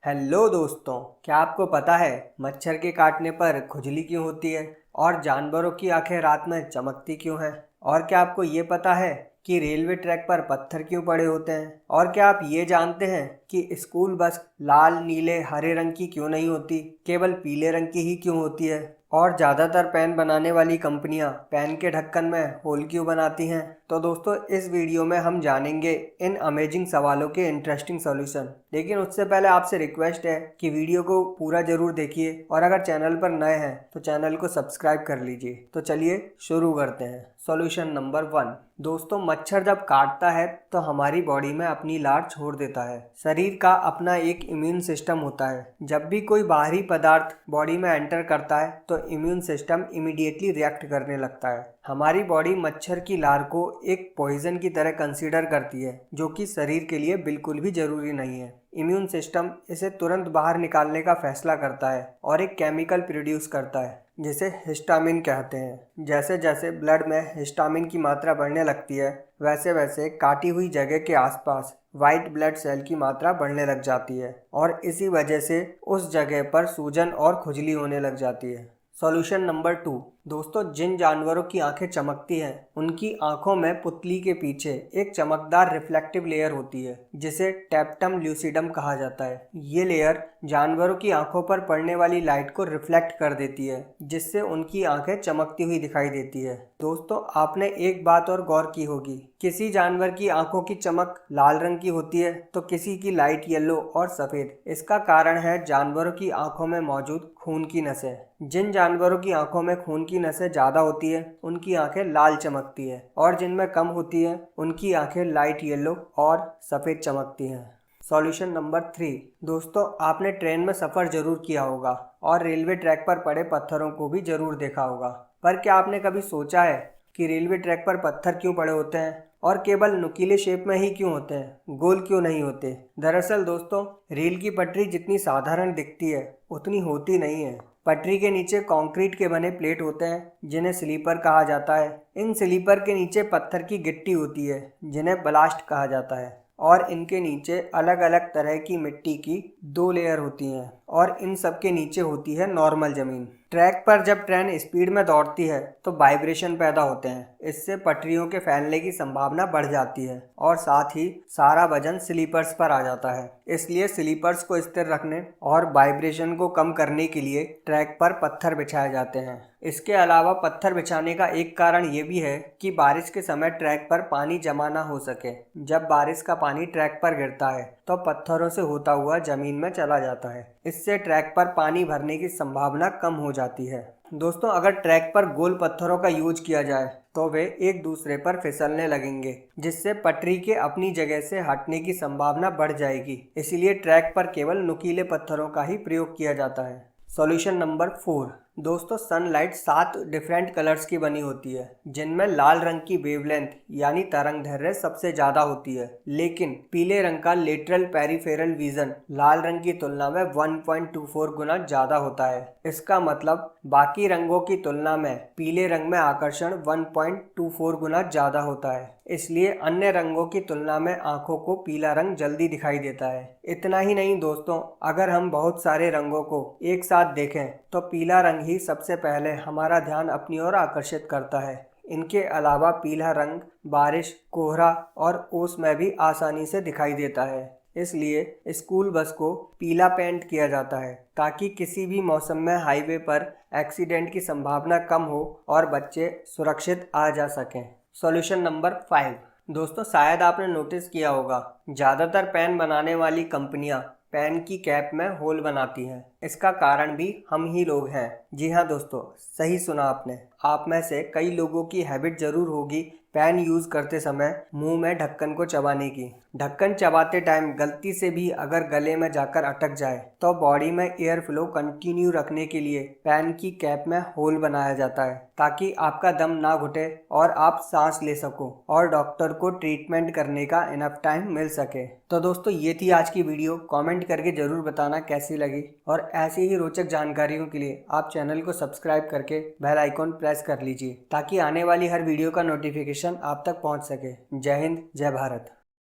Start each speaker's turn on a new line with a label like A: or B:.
A: Hello दोस्तों, क्या आपको पता है मच्छर के काटने पर खुजली क्यों होती है और जानवरों की आंखें रात में चमकती क्यों हैं? और क्या आपको ये पता है कि रेलवे ट्रैक पर पत्थर क्यों पड़े होते हैं? और क्या आप ये जानते हैं कि स्कूल बस लाल, नीले, हरे रंग की क्यों नहीं होती, केवल पीले रंग की ही क्यों होती है? और ज़्यादातर पेन बनाने वाली कंपनियां पेन के ढक्कन में होल क्यों बनाती हैं? तो दोस्तों, इस वीडियो में हम जानेंगे इन अमेजिंग सवालों के इंटरेस्टिंग सॉल्यूशन। लेकिन उससे पहले आपसे रिक्वेस्ट है कि वीडियो को पूरा जरूर देखिए और अगर चैनल पर नए हैं तो चैनल को सब्सक्राइब कर लीजिए। तो चलिए शुरू करते हैं। Solution number 1। दोस्तों, मच्छर जब काटता है तो हमारी बॉडी में अपनी लार छोड़ देता है। शरीर का अपना एक इम्यून सिस्टम होता है। जब भी कोई बाहरी पदार्थ बॉडी में एंटर करता है तो इम्यून सिस्टम इमीडिएटली रिएक्ट करने लगता है। हमारी बॉडी मच्छर की लार को एक पॉइजन की तरह कंसीडर करती है, जो कि शरीर के लिए बिल्कुल भी जरूरी नहीं है। इम्यून सिस्टम इसे तुरंत बाहर निकालने का फैसला करता है और एक केमिकल प्रोड्यूस करता है जिसे हिस्टामिन कहते हैं। जैसे जैसे ब्लड में हिस्टामिन की मात्रा बढ़ने लगती है, वैसे वैसे काटी हुई जगह के आसपास वाइट ब्लड सेल की मात्रा बढ़ने लग जाती है और इसी वजह से उस जगह पर सूजन और खुजली होने लग जाती है। Solution number 2। दोस्तों, जिन जानवरों की आंखें चमकती हैं उनकी आंखों में पुतली के पीछे एक चमकदार रिफ्लेक्टिव लेयर होती है जिसे टैप्टम ल्यूसिडम कहा जाता है। ये लेयर जानवरों की आंखों पर पड़ने वाली लाइट को रिफ्लेक्ट कर देती है, जिससे उनकी आंखें चमकती हुई दिखाई देती है। दोस्तों, आपने एक बात और गौर की होगी, किसी जानवर की आंखों की चमक लाल रंग की होती है तो किसी की लाइट येलो और सफ़ेद। इसका कारण है जानवरों की आंखों में मौजूद खून की नसें। जिन जानवरों की आंखों में खून की नसें ज़्यादा होती है उनकी आंखें लाल चमकती है और जिनमें कम होती है उनकी आंखें लाइट येलो और सफ़ेद चमकती हैं। Solution number 3। दोस्तों, आपने ट्रेन में सफ़र जरूर किया होगा और रेलवे ट्रैक पर पड़े पत्थरों को भी जरूर देखा होगा। पर क्या आपने कभी सोचा है कि रेलवे ट्रैक पर पत्थर क्यों पड़े होते हैं और केवल नुकीले शेप में ही क्यों होते हैं, गोल क्यों नहीं होते? दरअसल दोस्तों, रेल की पटरी जितनी साधारण दिखती है उतनी होती नहीं है। पटरी के नीचे कंक्रीट के बने प्लेट होते हैं जिन्हें स्लीपर कहा जाता है। इन स्लीपर के नीचे पत्थर की गिट्टी होती है जिन्हें ब्लास्ट कहा जाता है और इनके नीचे अलग अलग तरह की मिट्टी की 2 लेयर होती हैं और इन सब के नीचे होती है नॉर्मल ज़मीन। ट्रैक पर जब ट्रेन स्पीड में दौड़ती है तो वाइब्रेशन पैदा होते हैं। इससे पटरियों के फैलने की संभावना बढ़ जाती है और साथ ही सारा वजन स्लीपर्स पर आ जाता है। इसलिए स्लीपर्स को स्थिर रखने और वाइब्रेशन को कम करने के लिए ट्रैक पर पत्थर बिछाए जाते हैं। इसके अलावा पत्थर बिछाने का एक कारण ये भी है कि बारिश के समय ट्रैक पर पानी जमा ना हो सके। जब बारिश का पानी ट्रैक पर गिरता है तो पत्थरों से होता हुआ जमीन में चला जाता है। इससे ट्रैक पर पानी भरने की संभावना कम हो जाती है। दोस्तों, अगर ट्रैक पर गोल पत्थरों का यूज किया जाए तो वे एक दूसरे पर फिसलने लगेंगे, जिससे पटरी के अपनी जगह से हटने की संभावना बढ़ जाएगी। इसीलिए ट्रैक पर केवल नुकीले पत्थरों का ही प्रयोग किया जाता है। Solution number 4। दोस्तों, सनलाइट 7 डिफरेंट कलर्स की बनी होती है, जिनमें लाल रंग की वेवलेंथ यानी तरंगदैर्घ्य सबसे ज़्यादा होती है। लेकिन पीले रंग का लेटरल पेरिफेरल विजन लाल रंग की तुलना में 1.24 गुना ज़्यादा होता है। इसका मतलब बाकी रंगों की तुलना में पीले रंग में आकर्षण 1.24 गुना ज़्यादा होता है। इसलिए अन्य रंगों की तुलना में आंखों को पीला रंग जल्दी दिखाई देता है। इतना ही नहीं दोस्तों, अगर हम बहुत सारे रंगों को एक साथ देखें तो पीला रंग ही सबसे पहले हमारा ध्यान अपनी ओर आकर्षित करता है। इनके अलावा पीला रंग बारिश, कोहरा और ओस में भी आसानी से दिखाई देता है। इसलिए स्कूल बस को पीला पेंट किया जाता है ताकि किसी भी मौसम में हाईवे पर एक्सीडेंट की संभावना कम हो और बच्चे सुरक्षित आ जा सकें। Solution number 5। दोस्तों, शायद आपने नोटिस किया होगा, ज़्यादातर पेन बनाने वाली कंपनियां पेन की कैप में होल बनाती हैं। इसका कारण भी हम ही लोग हैं। जी हाँ दोस्तों, सही सुना आपने। आप में से कई लोगों की हैबिट जरूर होगी पेन यूज़ करते समय मुंह में ढक्कन को चबाने की। ढक्कन चबाते टाइम गलती से भी अगर गले में जाकर अटक जाए तो बॉडी में एयर फ्लो कंटिन्यू रखने के लिए पेन की कैप में होल बनाया जाता है ताकि आपका दम ना घुटे और आप सांस ले सको और डॉक्टर को ट्रीटमेंट करने का इनफ टाइम मिल सके। तो दोस्तों, ये थी आज की वीडियो। कमेंट करके ज़रूर बताना कैसी लगी और ऐसी ही रोचक जानकारियों के लिए आप चैनल को सब्सक्राइब करके बेल आइकॉन प्रेस कर लीजिए ताकि आने वाली हर वीडियो का नोटिफिकेशन आप तक पहुंच सके। जय हिंद, जय भारत।